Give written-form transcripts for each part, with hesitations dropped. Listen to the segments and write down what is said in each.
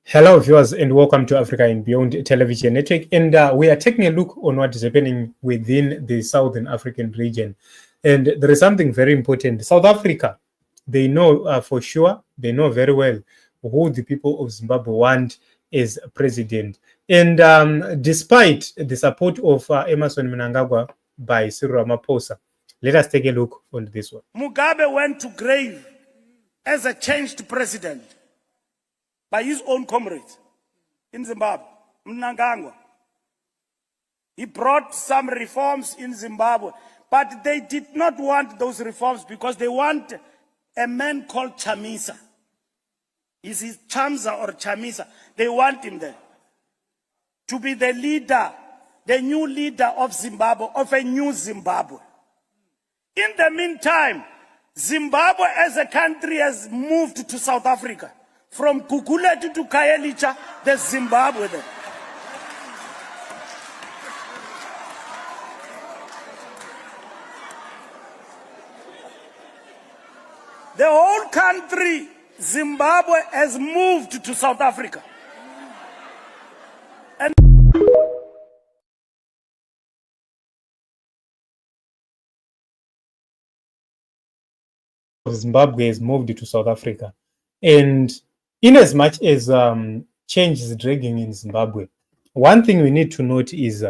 Hello, viewers, and welcome to Africa and Beyond Television Network. And we are taking a look on what is happening within the Southern African region. And there is something very important. South Africa, they know for sure, they know very well who the people of Zimbabwe want as president. And despite the support of Emmerson Mnangagwa by Cyril Ramaphosa, let us take a look on this one. Mugabe went to grave as a changed president by his own comrades in Zimbabwe, Mnangagwa. He brought some reforms in Zimbabwe, but they did not want those reforms because they want a man called Chamisa. Is it Chamisa or Chamisa? They want him there to be the leader, the new leader of Zimbabwe, of a new Zimbabwe. In the meantime, Zimbabwe as a country has moved to South Africa. From Gugulethu to Khayelitsha, there's Zimbabwe there. The whole country, Zimbabwe, has moved to South Africa. And Zimbabwe has moved to South Africa. And in as much as change is dragging in Zimbabwe, one thing we need to note is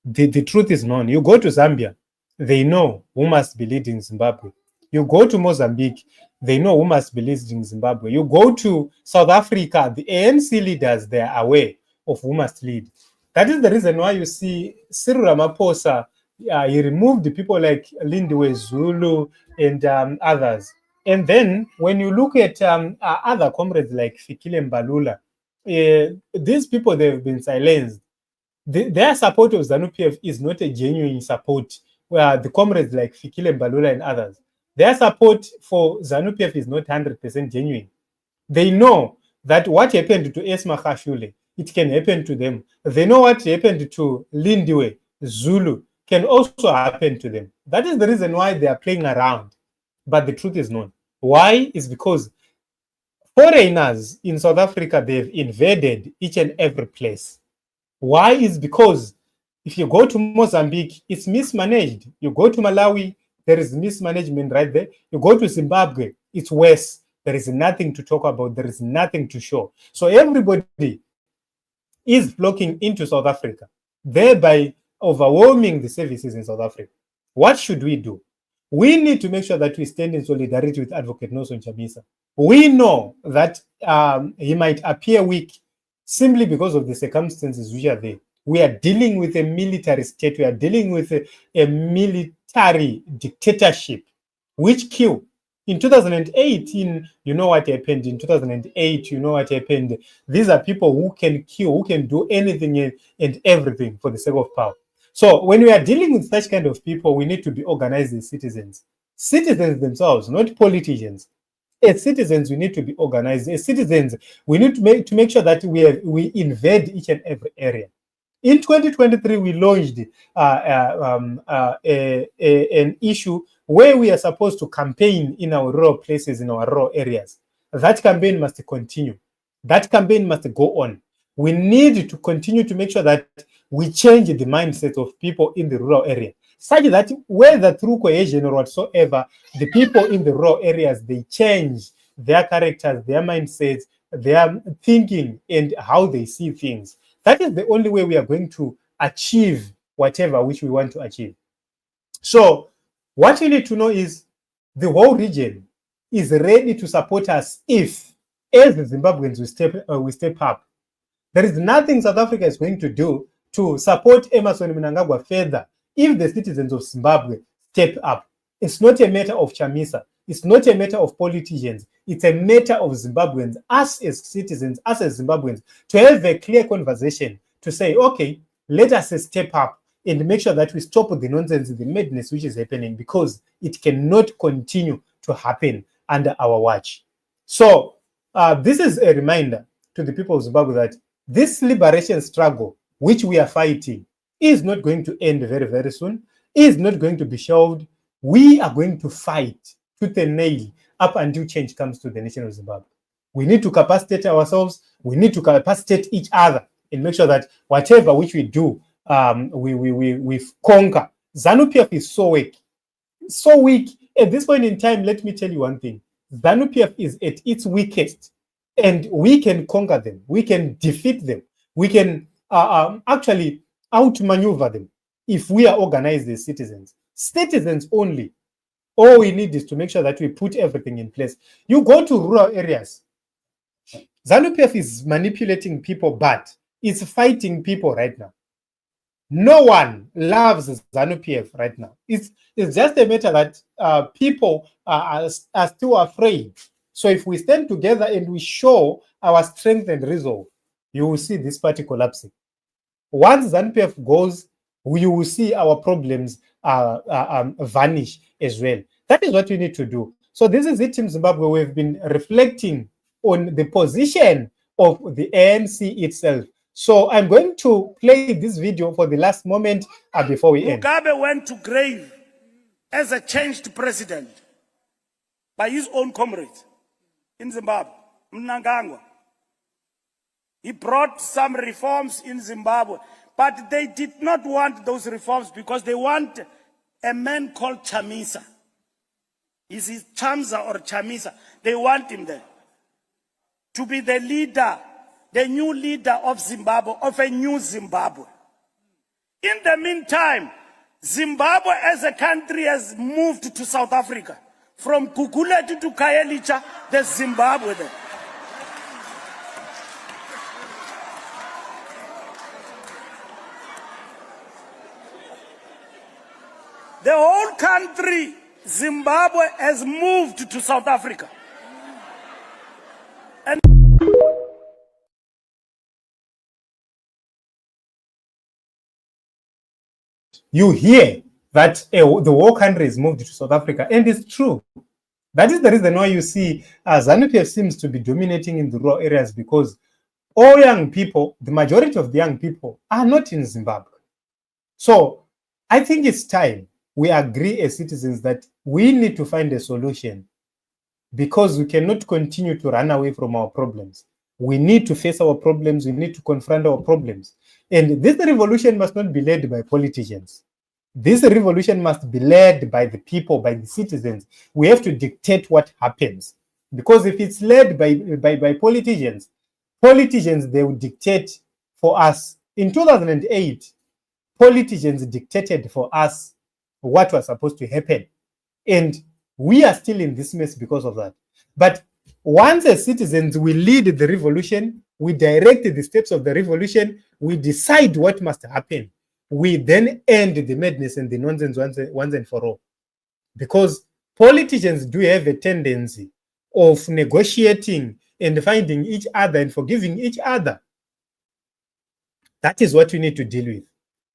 the truth is known. You go to Zambia, they know who must be leading Zimbabwe. You go to Mozambique, they know who must be leading Zimbabwe. You go to South Africa, the ANC leaders, they are aware of who must lead. That is the reason why you see Cyril Ramaphosa, he removed the people like Lindiwe Zulu and others. And then when you look at other comrades like Fikile Mbalula, these people, they've been silenced. Their support of Zanu-PF is not a genuine support. Where the comrades like Fikile Mbalula and others, their support for Zanu-PF is not 100% genuine. They know that what happened to Esma Khashule, it can happen to them. They know what happened to Lindiwe Zulu can also happen to them. That is the reason why they are playing around. But the truth is known. Why? Is because foreigners in South Africa, they've invaded each and every place. Why? Is because if you go to Mozambique, it's mismanaged. You go to Malawi, there is mismanagement right there. You go to Zimbabwe, it's worse. There is nothing to talk about. There is nothing to show. So everybody is flocking into South Africa, thereby overwhelming the services in South Africa. What should we do? We need to make sure that we stand in solidarity with Advocate Nelson Chamisa. We know that he might appear weak simply because of the circumstances which are there. We are dealing with a military state. We are dealing with a military dictatorship, which killed. In 2018, you know what happened. In 2008, you know what happened. These are people who can kill, who can do anything and everything for the sake of power. So when we are dealing with such kind of people, we need to be organized as citizens. Citizens themselves, not politicians. As citizens, we need to be organized. As citizens, we need to make sure that we invade each and every area. In 2023, we launched an issue where we are supposed to campaign in our rural places, in our rural areas. That campaign must continue. That campaign must go on. We need to continue to make sure that we change the mindset of people in the rural area, such that whether through cohesion or whatsoever, the people in the rural areas, they change their characters, their mindsets, their thinking, and how they see things. That is the only way we are going to achieve whatever which we want to achieve. So what you need to know is the whole region is ready to support us if, as the Zimbabweans, we step up. There is nothing South Africa is going to do to support Emmerson Mnangagwa further if the citizens of Zimbabwe step up. It's not a matter of Chamisa. It's not a matter of politicians. It's a matter of Zimbabweans, us as citizens, us as Zimbabweans, to have a clear conversation to say, okay, let us step up and make sure that we stop the nonsense, the madness which is happening, because it cannot continue to happen under our watch. So this is a reminder to the people of Zimbabwe that this liberation struggle which we are fighting is not going to end very, very soon, is not going to be shelved. We are going to fight tooth and nail up until change comes to the nation of Zimbabwe. We need to capacitate ourselves. We need to capacitate each other and make sure that whatever which we do, we conquer. ZANU-PF is so weak. So weak. At this point in time, let me tell you one thing. ZANU-PF is at its weakest, and we can conquer them. We can defeat them. We can actually outmaneuver them if we are organized as citizens. Citizens only. All we need is to make sure that we put everything in place. You go to rural areas, ZANU-PF is manipulating people, but it's fighting people right now. No one loves ZANU-PF right now. It's just a matter that people are still afraid. So if we stand together and we show our strength and resolve, you will see this party collapsing. Once ZANU-PF goes, you will see our problems vanish as well. That is what we need to do. So this is it, Team Zimbabwe. We've been reflecting on the position of the ANC itself. So I'm going to play this video for the last moment before we end. Mugabe went to grave as a changed president by his own comrades in Zimbabwe, Mnangagwa. He brought some reforms in Zimbabwe, but they did not want those reforms because they want a man called Chamisa. Is it Chamisa or Chamisa? They want him there to be the leader, the new leader of Zimbabwe, of a new Zimbabwe. In the meantime, Zimbabwe as a country has moved to South Africa. From Gugulethu to Khayelitsha, there's Zimbabwe there. The whole country, Zimbabwe, has moved to South Africa. And you hear that the whole country is moved to South Africa, and it's true. That is the reason why you see ZANU-PF seems to be dominating in the rural areas, because all young people, the majority of the young people, are not in Zimbabwe. So I think it's time we agree as citizens that we need to find a solution, because we cannot continue to run away from our problems. We need to face our problems. We need to confront our problems. And this revolution must not be led by politicians. This revolution must be led by the people, by the citizens. We have to dictate what happens. Because if it's led by politicians, they will dictate for us. In 2008, politicians dictated for us what was supposed to happen. And we are still in this mess because of that. But once as citizens, we lead the revolution, we direct the steps of the revolution, we decide what must happen, we then end the madness and the nonsense once and for all. Because politicians do have a tendency of negotiating and finding each other and forgiving each other. That is what we need to deal with.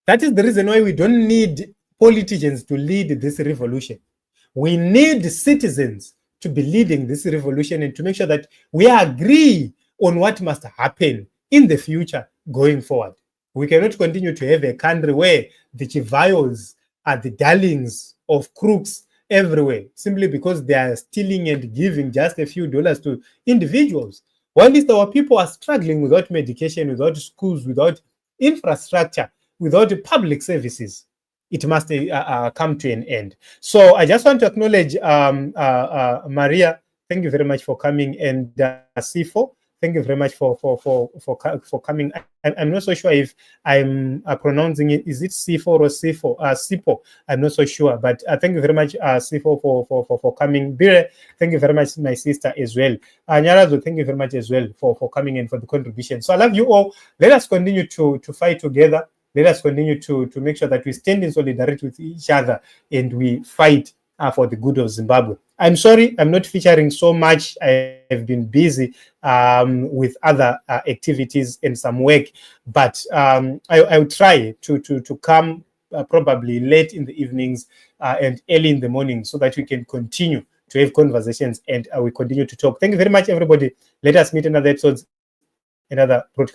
That is the reason why we don't need politicians to lead this revolution. We need citizens to be leading this revolution and to make sure that we agree on what must happen in the future going forward. We cannot continue to have a country where the Chivayos are the darlings of crooks everywhere, simply because they are stealing and giving just a few dollars to individuals. While our people are struggling without medication, without schools, without infrastructure, without public services. It must come to an end. So I just want to acknowledge Maria. Thank you very much for coming, and C4. Thank you very much for coming. I'm not so sure if I'm pronouncing it. Is it C4 or C4? Sipo. I'm not so sure, but thank you very much, C4, for coming. Bire, thank you very much, my sister, as well. Nyarazo, thank you very much as well for coming and for the contribution. So I love you all. Let us continue to fight together. Let us continue to make sure that we stand in solidarity with each other and we fight for the good of Zimbabwe. I'm sorry, I'm not featuring so much. I have been busy with other activities and some work, but I will try to come probably late in the evenings and early in the morning so that we can continue to have conversations and we continue to talk. Thank you very much, everybody. Let us meet another episode, another broadcast.